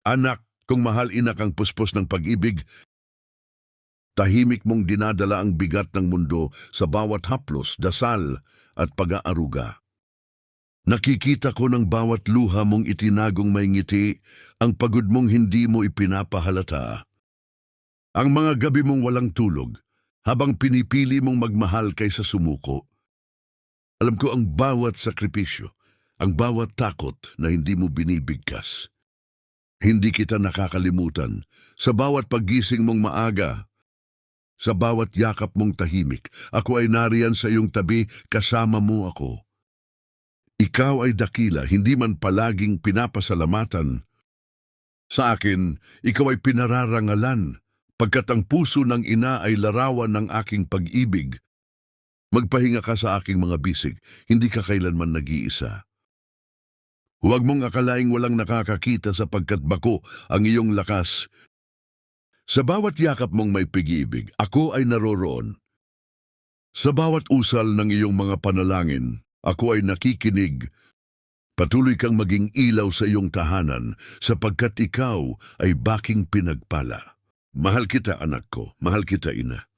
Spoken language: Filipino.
Anak, kung mahal ina kang puspos ng pag-ibig, tahimik mong dinadala ang bigat ng mundo sa bawat haplos, dasal at pag-aaruga. Nakikita ko ng bawat luha mong itinagong may ngiti, ang pagod mong hindi mo ipinapahalata. Ang mga gabi mong walang tulog, habang pinipili mong magmahal kaysa sumuko. Alam ko ang bawat sakripisyo, ang bawat takot na hindi mo binibigkas. Hindi kita nakakalimutan sa bawat paggising mong maaga, sa bawat yakap mong tahimik. Ako ay nariyan sa iyong tabi, kasama mo ako. Ikaw ay dakila, hindi man palaging pinapasalamatan. Sa akin, ikaw ay pinararangalan, pagkat ang puso ng ina ay larawan ng aking pag-ibig. Magpahinga ka sa aking mga bisig, hindi ka kailanman nag-iisa. Huwag mong akalaing walang nakakakita sapagkat bako ang iyong lakas. Sa bawat yakap mong may pag-ibig, ako ay naroroon. Sa bawat usal ng iyong mga panalangin, ako ay nakikinig. Patuloy kang maging ilaw sa iyong tahanan sapagkat ikaw ay baking pinagpala. Mahal kita, anak ko. Mahal kita, ina.